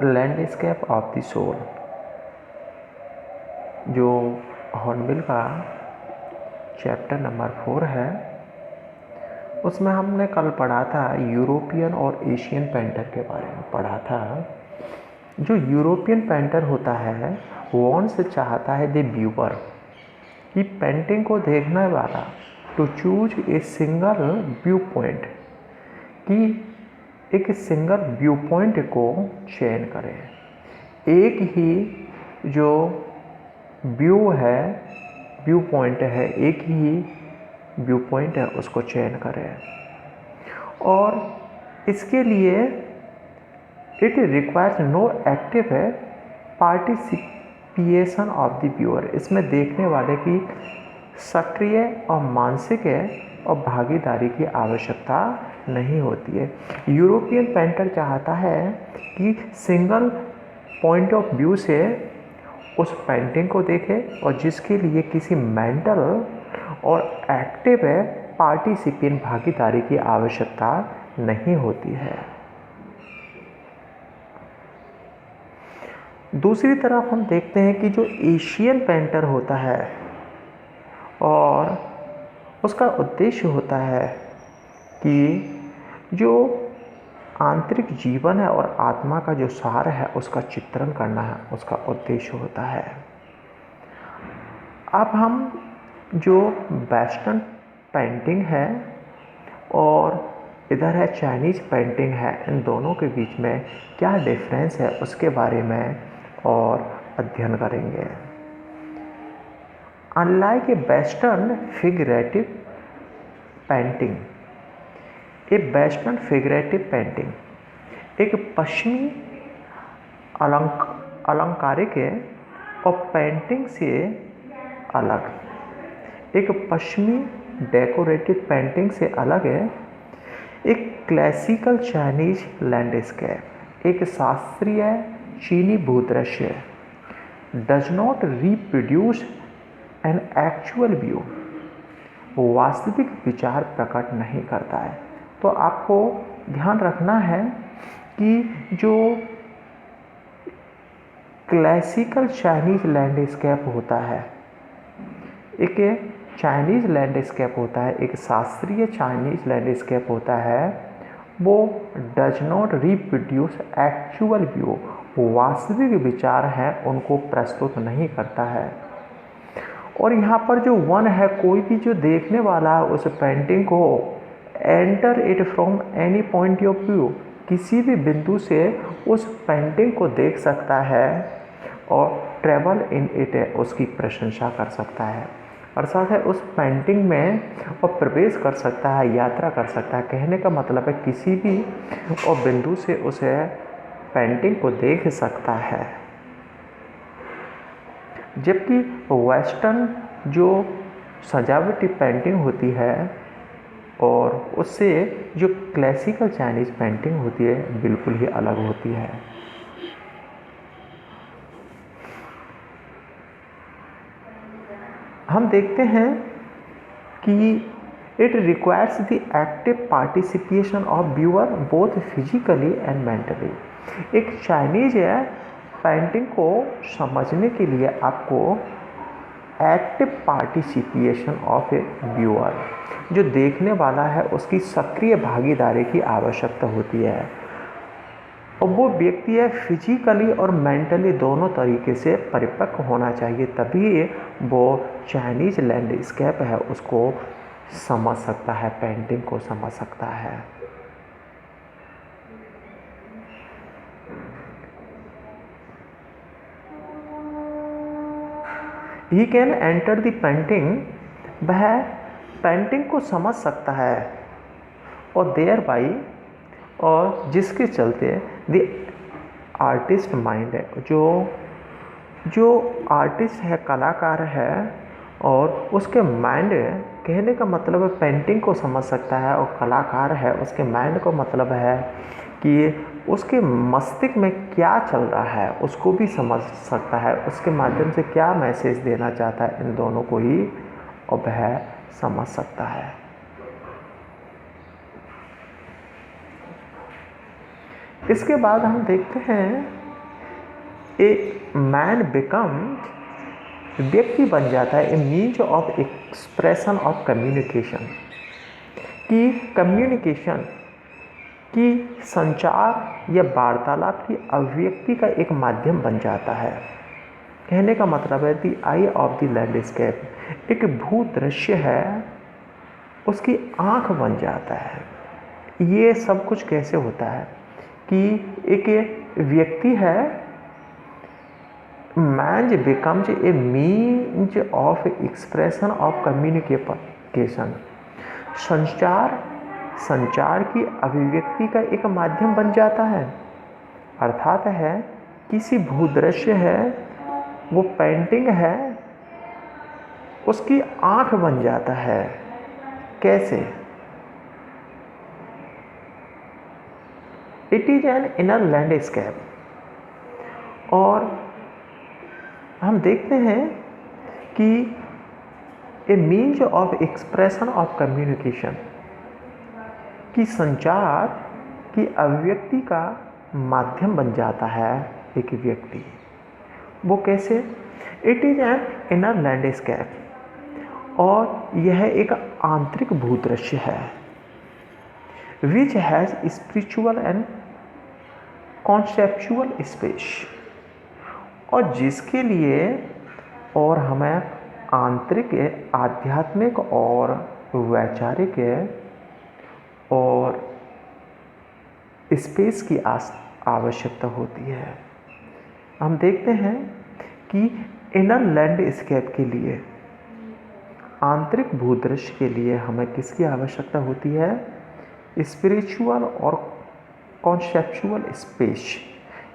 Landscape of the soul, जो hornbill का chapter number 4 है, उसमें हमने कल पढ़ा था यूरोपियन और एशियन पेंटर के बारे में पढ़ा था। जो यूरोपियन पेंटर होता है वो से चाहता है द व्यूअर कि पेंटिंग को देखने वाला to choose a single view point, कि एक सिंगल व्यू पॉइंट को चयन करें, एक ही जो व्यू पॉइंट है, एक ही व्यू पॉइंट है उसको चयन करें। और इसके लिए it requires no active participation of the viewer, इसमें देखने वाले की सक्रिय और मानसिक और भागीदारी की आवश्यकता नहीं होती है। यूरोपियन पेंटर चाहता है कि सिंगल पॉइंट ऑफ व्यू से उस पेंटिंग को देखे और जिसके लिए किसी मेंटल और एक्टिव पार्टिसिपेंट भागीदारी की आवश्यकता नहीं होती है। दूसरी तरफ हम देखते हैं कि जो एशियन पेंटर होता है और उसका उद्देश्य होता है कि जो आंतरिक जीवन है और आत्मा का जो सार है उसका चित्रण करना है, उसका उद्देश्य होता है। अब हम जो वेस्टर्न पेंटिंग है और इधर है चाइनीज़ पेंटिंग है, इन दोनों के बीच में क्या डिफरेंस है उसके बारे में और अध्ययन करेंगे। अनलाइक ए वेस्टर्न फिगरेटिव पेंटिंग, ए वेस्टर्न फिगरेटिव पेंटिंग एक पश्चिमी अलंकारिक और पेंटिंग से अलग, एक पश्चिमी डेकोरेटिव पेंटिंग से अलग है एक क्लासिकल चाइनीज लैंडस्केप, एक शास्त्रीय चीनी भूदृश्य does not reproduce an actual view, वास्तविक विचार प्रकट नहीं करता है। तो आपको ध्यान रखना है कि जो क्लासिकल चाइनीज लैंडस्केप होता है, एक चाइनीज लैंडस्केप होता है, एक शास्त्रीय चाइनीज लैंडस्केप होता है, वो does not reproduce actual view, वास्तविक विचार हैं उनको प्रस्तुत नहीं करता है। और यहाँ पर जो वन है, कोई भी जो देखने वाला है उस पेंटिंग को enter it from any point of view, किसी भी बिंदु से उस पेंटिंग को देख सकता है और ट्रेवल इन इट, उसकी प्रशंसा कर सकता है, अर्थात है उस पेंटिंग में और प्रवेश कर सकता है, यात्रा कर सकता है। कहने का मतलब है किसी भी और बिंदु से उस पेंटिंग को देख सकता है। जबकि वेस्टर्न जो सजावटी पेंटिंग होती है और उससे जो क्लासिकल चाइनीज पेंटिंग होती है बिल्कुल ही अलग होती है। हम देखते हैं कि it requires the active participation of viewer both physically and mentally. एक चाइनीज पेंटिंग को समझने के लिए आपको active participation of A viewer, जो देखने वाला है उसकी सक्रिय भागीदारी की आवश्यकता होती है और वो व्यक्ति है फिजिकली और मेंटली दोनों तरीके से परिपक्व होना चाहिए, तभी वो चाइनीज लैंडस्केप है उसको समझ सकता है, पेंटिंग को समझ सकता है। He can enter the painting, वह पेंटिंग को समझ सकता है और देयर बाई, और जिसके चलते द आर्टिस्ट माइंड है, जो आर्टिस्ट है, कलाकार है, और उसके माइंड, कहने का मतलब है पेंटिंग को समझ सकता है और कलाकार है उसके माइंड को मतलब है कि उसके मस्तिष्क में क्या चल रहा है उसको भी समझ सकता है, उसके माध्यम से क्या मैसेज देना चाहता है, इन दोनों को ही और वह समझ सकता है। इसके बाद हम देखते हैं ए मैन बिकम, व्यक्ति बन जाता है a means of expression of communication, कि कम्युनिकेशन की संचार या वार्तालाप की अभिव्यक्ति का एक माध्यम बन जाता है। कहने का मतलब है the eye of the landscape, एक भू दृश्य है, उसकी आँख बन जाता है। ये सब कुछ कैसे होता है कि एक व्यक्ति है, man becomes a means of expression of communication, संचार की अभिव्यक्ति का एक माध्यम बन जाता है। अर्थात है किसी भूदृश्य है, वो पेंटिंग है, उसकी आँख बन जाता है। कैसे? It is an inner landscape. और हम देखते हैं कि a means of expression of communication, कि संचार की अभिव्यक्ति का माध्यम बन जाता है एक व्यक्ति। वो कैसे? It is an inner landscape, और यह एक आंतरिक भूदृश्य है, which has spiritual and conceptual space, और जिसके लिए और हमें आंतरिक, आध्यात्मिक और वैचारिक और स्पेस की आवश्यकता होती है। हम देखते हैं कि इनर लैंडस्केप के लिए, आंतरिक भूदृश्य के लिए हमें किसकी आवश्यकता होती है? स्पिरिचुअल और कॉन्सेप्चुअल स्पेस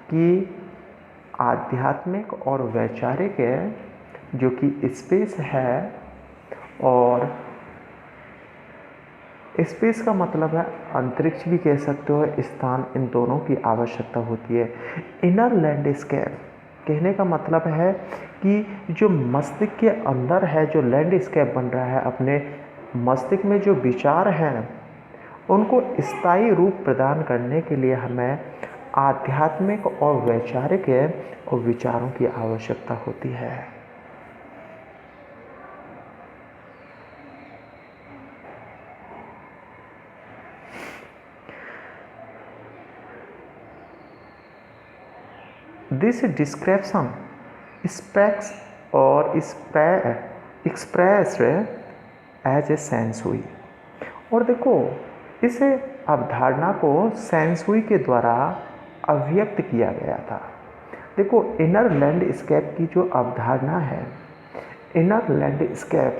की, आध्यात्मिक और वैचारिक जो कि स्पेस है, और स्पेस का मतलब है अंतरिक्ष भी कह सकते हो, स्थान, इन दोनों की आवश्यकता होती है। इनर लैंडस्केप कहने का मतलब है कि जो मस्तिष्क के अंदर है, जो लैंडस्केप बन रहा है, अपने मस्तिष्क में जो विचार हैं उनको स्थायी रूप प्रदान करने के लिए हमें आध्यात्मिक और वैचारिक और विचारों की आवश्यकता होती है। दिस डिस्क्रिप्शन स्पेक्स और एक्सप्रेस एज ए सेंसुई। और देखो, इस अवधारणा को सेंसुई के द्वारा अभिव्यक्त किया गया था। देखो, इनर लैंडस्केप की जो अवधारणा है, इनर लैंडस्केप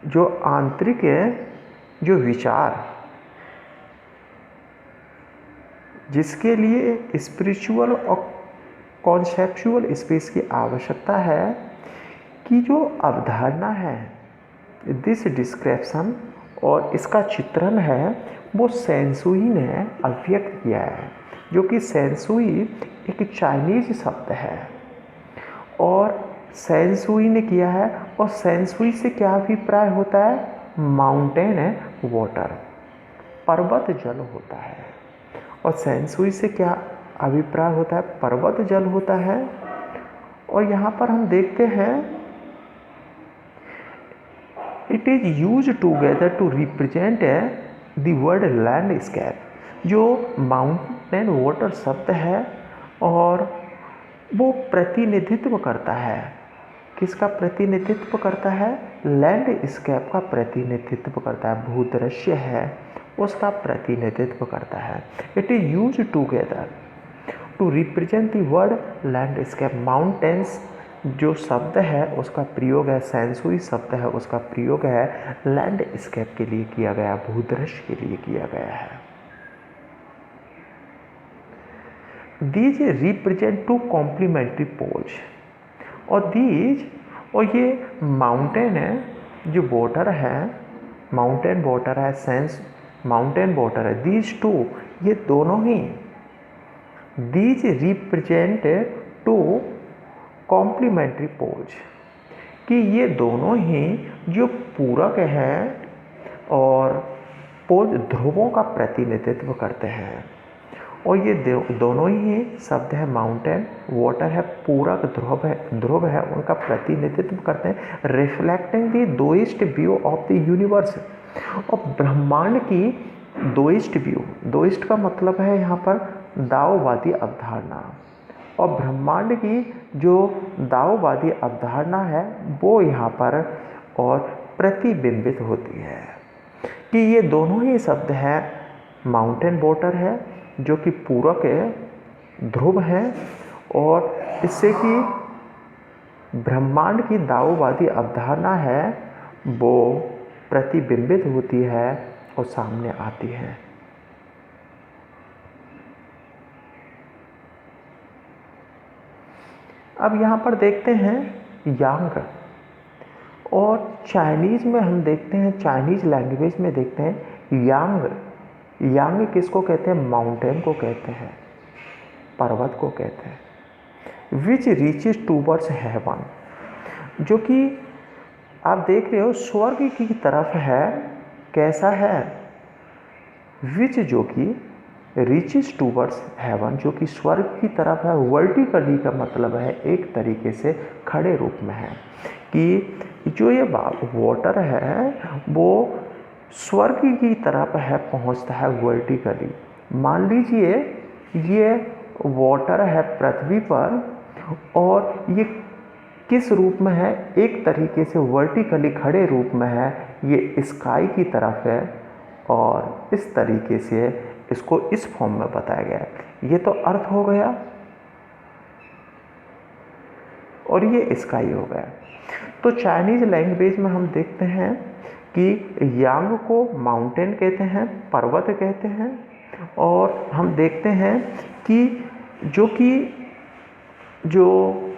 जो आंतरिक जो विचार, जिसके लिए स्पिरिचुअल और कॉन्सेप्चुअल स्पेस की आवश्यकता है, कि जो अवधारणा है, दिस डिस्क्रिप्शन और इसका चित्रण है, वो सेंसुई ने अभिव्यक्त किया है। जो कि सेंसुई एक चाइनीज शब्द है, और सेंसुई ने किया है। और सेंसुई से क्या अभिप्राय होता है? माउंटेन वाटर, पर्वत जल होता है। और सेंसुई से क्या अभिप्राय होता है? पर्वत जल होता है। और यहाँ पर हम देखते हैं it is use together to represent the word landscape. जो माउंटेन वाटर शब्द है, और वो प्रतिनिधित्व करता है, किसका प्रतिनिधित्व करता है? लैंडस्केप का प्रतिनिधित्व करता है, भूदृश्य है उसका प्रतिनिधित्व करता है। It is use together to represent the word landscape. Mountains जो शब्द है उसका प्रयोग है, सेंसुई शब्द है उसका प्रयोग है लैंडस्केप के लिए किया गया, भूदृश्य के लिए किया गया है। These represent two complementary poles. और ये माउंटेन है, जो वाटर है, माउंटेन वाटर है, माउंटेन वाटर है, दीज टू, ये दोनों ही, these represent two complementary poles, कि ये दोनों ही जो पूरक हैं और पोल ध्रुवों का प्रतिनिधित्व करते हैं। और ये दोनों ही शब्द है माउंटेन, वाटर है, पूरक ध्रुव है, उनका प्रतिनिधित्व करते हैं, reflecting the Daoist view of the universe. और ब्रह्मांड की दोइस्ट व्यू, दोइस्ट का मतलब है यहाँ पर दाओवादी अवधारणा, और ब्रह्मांड की जो दाओवादी अवधारणा है वो यहाँ पर और प्रतिबिंबित होती है कि ये दोनों ही शब्द हैं, माउंटेन वाटर है जो कि पूरक ध्रुव है, और इससे कि ब्रह्मांड की दाओवादी अवधारणा है वो प्रतिबिंबित होती है और सामने आती है। अब यहाँ पर देखते हैं यांग, और चाइनीज़ में हम देखते हैं, चाइनीज़ लैंग्वेज में देखते हैं यांग। यांग किसको कहते हैं? माउंटेन को कहते हैं, पर्वत को कहते हैं। विच रीचेस टूवर्ड्स हेवन, जो कि आप देख रहे हो स्वर्ग की तरफ है। कैसा है? विच जो कि रीचेस टूवर्ड्स हेवन, जो कि स्वर्ग की तरफ है। वर्टिकली का मतलब है एक तरीके से खड़े रूप में है, कि जो ये वाटर है वो स्वर्ग की तरफ है, पहुंचता है वर्टिकली। मान लीजिए ये वाटर है पृथ्वी पर, और ये किस रूप में है? एक तरीके से वर्टिकली खड़े रूप में है, ये स्काई की तरफ है, और इस तरीके से इसको इस फॉर्म में बताया गया है। ये तो अर्थ हो गया और ये स्काई हो गया। तो चाइनीज लैंग्वेज में हम देखते हैं कि यांग को माउंटेन कहते हैं, पर्वत कहते हैं, और हम देखते हैं कि जो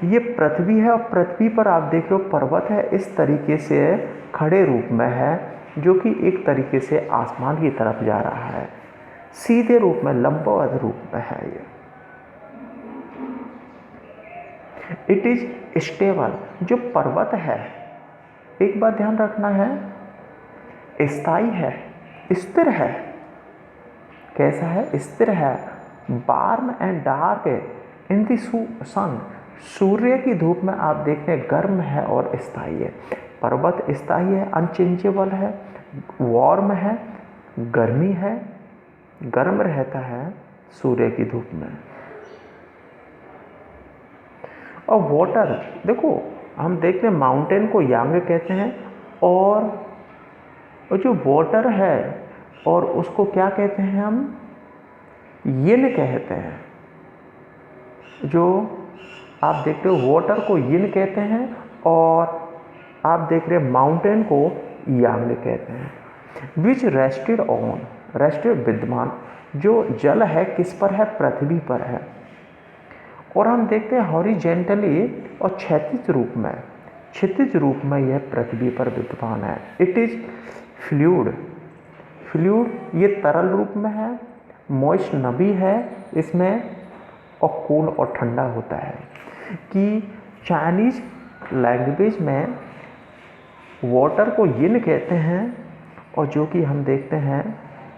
ये पृथ्वी है, और पृथ्वी पर आप देख रहे हो पर्वत है, इस तरीके से खड़े रूप में है, जो कि एक तरीके से आसमान की तरफ जा रहा है, सीधे रूप में, लंबवत रूप में है ये। इट इज स्टेबल, जो पर्वत है, एक बात ध्यान रखना है, स्थायी है, स्थिर है। कैसा है? स्थिर है। Warm and dark in the sun, सूर्य की धूप में आप देख रहे हैं गर्म है और स्थायी है। पर्वत स्थायी है, अनचेंजेबल है, वार्म है, गर्मी है, गर्म रहता है सूर्य की धूप में। और वाटर देखो, हम देखते हैं माउंटेन को यांग कहते हैं, और जो वाटर है और उसको क्या कहते हैं हम? यिन कहते हैं। जो आप देख रहे हो वाटर को यिन कहते हैं, और आप देख रहे हैं माउंटेन को यांग कहते हैं। विच रेस्टेड ऑन, रेस्टेड विद्यमान, जो जल है किस पर है? पृथ्वी पर है। और हम देखते हैं हॉरिजेंटली और क्षैतिज रूप में, क्षितिज रूप में यह पृथ्वी पर विद्यमान है। इट इज फ्लूइड, फ्लूइड ये तरल रूप में है, मॉइस्ट नमी है इसमें, और कूल और ठंडा होता है। कि चाइनीज लैंग्वेज में वाटर को यिन कहते हैं, और जो कि हम देखते हैं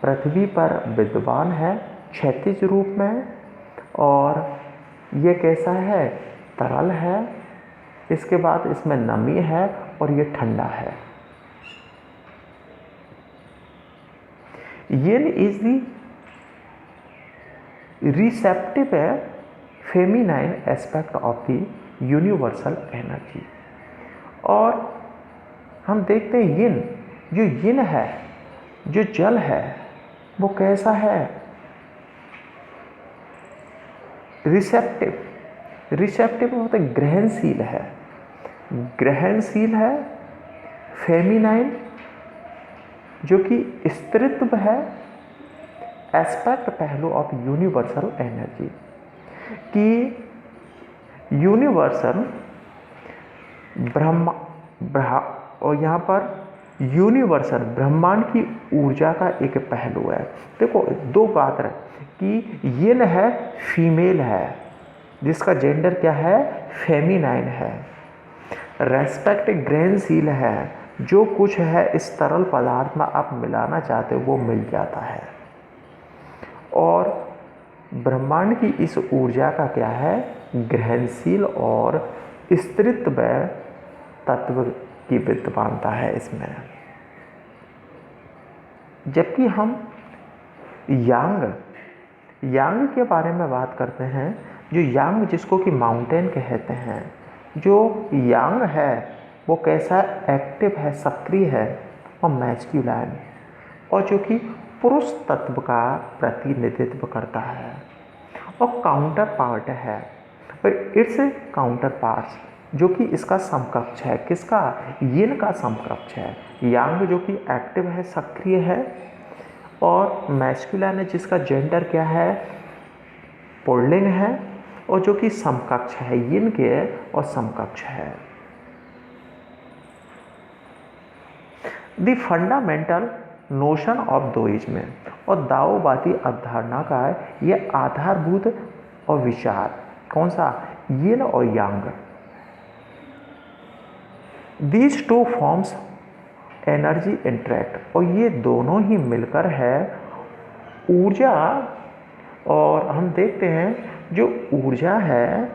पृथ्वी पर विद्यमान है क्षैतिज रूप में, और ये कैसा है? तरल है, इसके बाद इसमें नमी है, और ये ठंडा है। Yin is the receptive feminine aspect of the universal energy. और हम देखते हैं यिन, जो यिन है, जो जल है, वो कैसा है? रिसेप्टिव, रिसेप्टिव मतलब ग्रहणशील है, ग्रहणशील है। फेमिनाइन जो कि स्त्रीत्व है, एस्पेक्ट पहलू ऑफ यूनिवर्सल एनर्जी, कि यूनिवर्सल और यहाँ पर यूनिवर्सल ब्रह्मांड की ऊर्जा का एक पहलू है। देखो दो बात है कि यिन है, फीमेल है, जिसका जेंडर क्या है? फेमिनाइन है। रेस्पेक्ट ग्रहणशील है, जो कुछ है इस तरल पदार्थ में आप मिलाना चाहते हो वो मिल जाता है। और ब्रह्मांड की इस ऊर्जा का क्या है, ग्रहणशील और स्थिरत्व तत्व की विद्यमानता है इसमें। जबकि हम यांग के बारे में बात करते हैं, जो यांग जिसको कि माउंटेन कहते हैं, जो यांग है वो कैसा एक्टिव है, सक्रिय है और मैस्कुलाइन, और जो कि पुरुष तत्व का प्रतिनिधित्व करता है और काउंटर पार्ट है, पर इट्स काउंटर पार्ट्स जो कि इसका समकक्ष है, किसका, यिन का समकक्ष है। यांग जो कि एक्टिव है, सक्रिय है, और मैस्कुलाइन है जिसका जेंडर क्या है, पुल्लिंग है, और जो कि समकक्ष है, यिन के और समकक्ष है। द फंडामेंटल नोशन ऑफ दोइज्म और दाओवादी अवधारणा का यह आधारभूत और विचार कौन सा, यिन और yang. These two forms energy interact, और ये दोनों ही मिलकर है ऊर्जा, और हम देखते हैं जो ऊर्जा है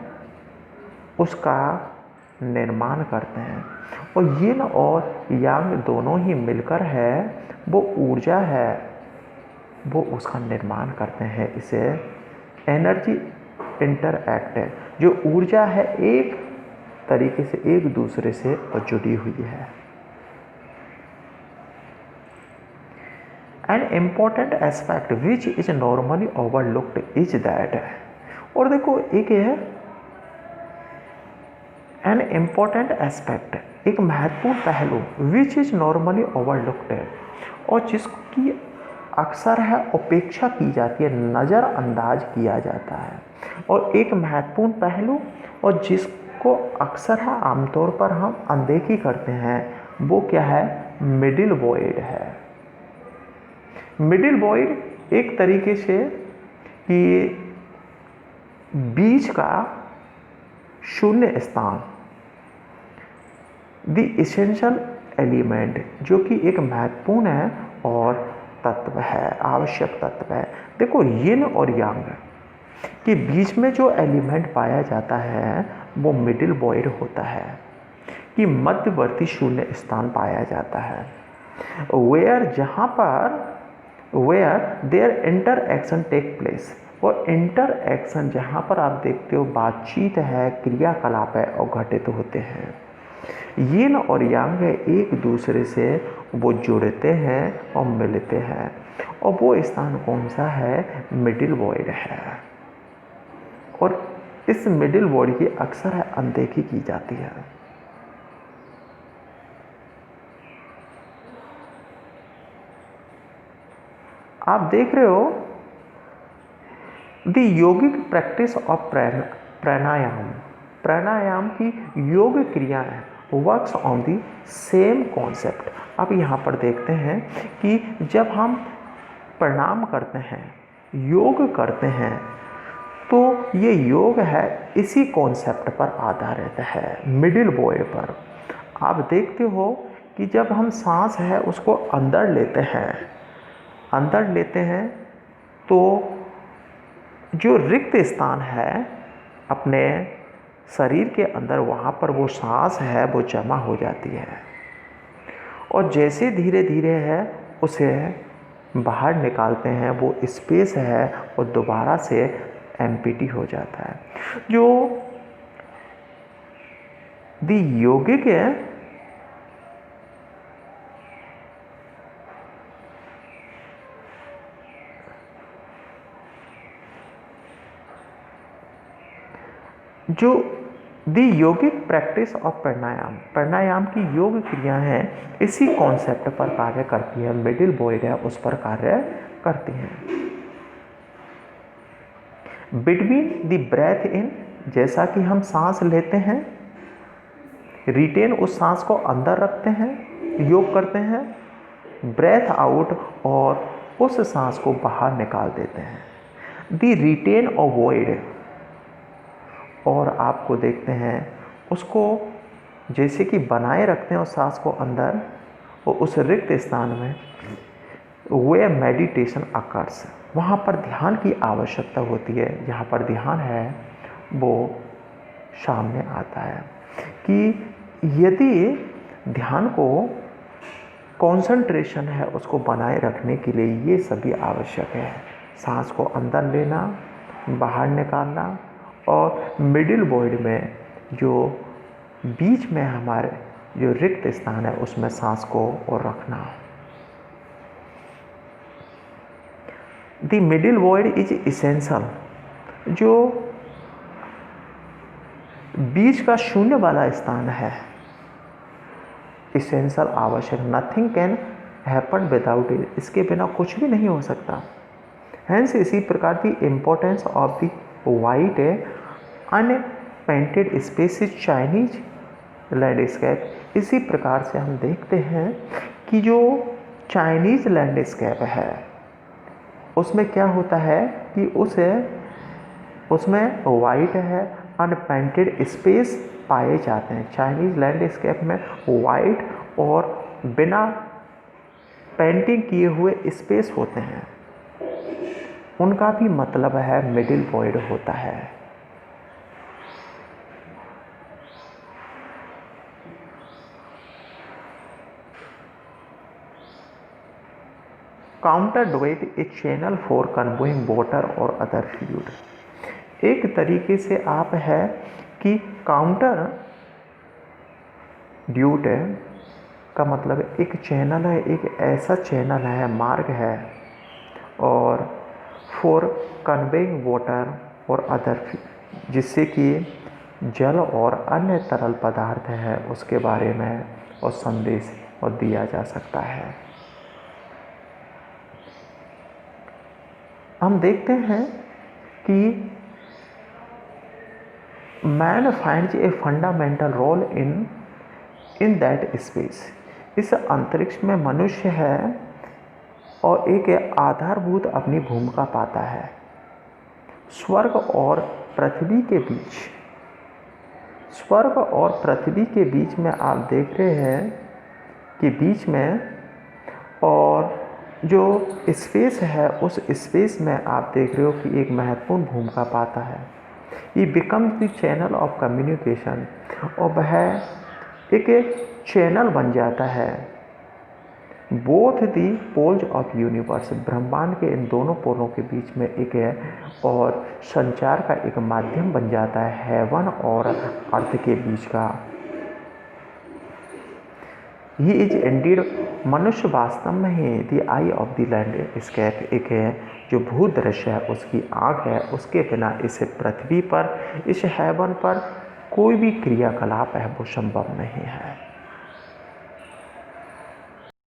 उसका निर्माण करते हैं, और यिन और यांग दोनों ही मिलकर है वो ऊर्जा है वो उसका निर्माण करते हैं। इसे एनर्जी इंटरएक्ट है, जो ऊर्जा है एक तरीके से एक दूसरे से जुड़ी हुई है। An important aspect which is normally overlooked is that, और देखो एक है an important aspect, एक महत्वपूर्ण पहलू which is normally overlooked, और जिसकी अक्सर है उपेक्षा की जाती है, नज़रअंदाज किया जाता है, और एक महत्वपूर्ण पहलू और जिसको अक्सर है आमतौर पर हम अनदेखी करते हैं वो क्या है, मिडिल वॉइड है। मिडिल वॉइड एक तरीके से कि बीच का शून्य स्थान, द इसेंशियल एलिमेंट, जो कि एक महत्वपूर्ण है और तत्व है, आवश्यक तत्व है। देखो यिन और यांग के बीच में जो एलिमेंट पाया जाता है वो मिडिल वॉइड होता है, कि मध्यवर्ती शून्य स्थान पाया जाता है, where there interaction take place, और इंटरएक्शन जहाँ पर आप देखते हो बातचीत है, क्रियाकलाप है और घटित होते हैं। यिन और यांग एक दूसरे से वो जुड़ते हैं और मिलते हैं, और वो स्थान कौन सा है, मिडिल वॉइड है, और इस मिडिल वॉइड की अक्सर है अनदेखी की जाती है। आप देख रहे हो द योगिक प्रैक्टिस ऑफ प्राणायाम की योग क्रियाएं works on the same concept. अब यहाँ पर देखते हैं कि जब हम प्रणाम करते हैं, योग करते हैं, तो ये योग है इसी कॉन्सेप्ट पर आधारित है, मिडिल वॉइड पर। आप देखते हो कि जब हम सांस है उसको अंदर लेते हैं तो जो रिक्त स्थान है अपने शरीर के अंदर, वहाँ पर वो सांस है वो जमा हो जाती है, और जैसे धीरे धीरे है उसे बाहर निकालते हैं, वो स्पेस है और दोबारा से एम्प्टी हो जाता है। जो द योगिक है जो द योगिक प्रैक्टिस ऑफ प्राणायाम की योग क्रिया हैं इसी कॉन्सेप्ट पर कार्य करती है, मिडिल वॉइड है उस पर कार्य करती हैं। बिटवीन द ब्रेथ इन, जैसा कि हम सांस लेते हैं, रिटेन उस सांस को अंदर रखते हैं, योग करते हैं, ब्रेथ आउट और उस सांस को बाहर निकाल देते हैं, द रिटेन और वॉइड, और आपको देखते हैं उसको जैसे कि बनाए रखते हैं उस सांस को अंदर और उस रिक्त स्थान में वे मेडिटेशन अकर्स, वहाँ पर ध्यान की आवश्यकता होती है। जहाँ पर ध्यान है वो सामने आता है कि यदि ध्यान को कंसंट्रेशन है उसको बनाए रखने के लिए ये सभी आवश्यक है। सांस को अंदर लेना, बाहर निकालना और मिडिल वॉइड में जो बीच में हमारे जो रिक्त स्थान है उसमें सांस को और रखना। The middle void is essential, जो बीच का शून्य वाला स्थान है इसेंशियल, आवश्यक। Nothing can happen without it, इसके बिना कुछ भी नहीं हो सकता। हैंस इसी प्रकार की importance of the white unpainted space is Chinese landscape. इसी प्रकार से हम देखते हैं कि जो चाइनीज लैंडस्केप है उसमें क्या होता है कि उसमें वाइट है, अनपेंटेड स्पेस पाए जाते हैं। चाइनीज लैंडस्केप में वाइट और बिना पेंटिंग किए हुए स्पेस होते हैं। उनका भी मतलब है मिडिल वॉइड होता है। Conduit a channel for conveying water और अदर फ्लूइड। एक तरीके से आप है कि काउंटर ड्यूट का मतलब एक चैनल है, एक ऐसा चैनल है, मार्ग है, और फॉर कन्वेइंग वाटर और अदर, जिससे कि जल और अन्य तरल पदार्थ है उसके बारे में और संदेश और दिया जा सकता है। हम देखते हैं कि man finds a fundamental role in that space. इस अंतरिक्ष में मनुष्य है और एक आधारभूत अपनी भूमिका पाता है। स्वर्ग और पृथ्वी के बीच में आप देख रहे हैं कि बीच में और जो स्पेस है उस स्पेस में आप देख रहे हो कि एक महत्वपूर्ण भूमिका पाता है। ये becomes the channel of communication, और वह एक चैनल बन जाता है। Both the poles of universe, ब्रह्मांड के इन दोनों पोलों के बीच में एक है और संचार का एक माध्यम बन जाता है हेवन और अर्थ के बीच का। ही इज इंडीड, मनुष्य वास्तव में ही the eye of the landscape, एक है जो भूदृश्य है, उसकी आँख है। उसके बिना इस पृथ्वी पर, इस हेवन पर कोई भी क्रियाकलाप है वो संभव नहीं है।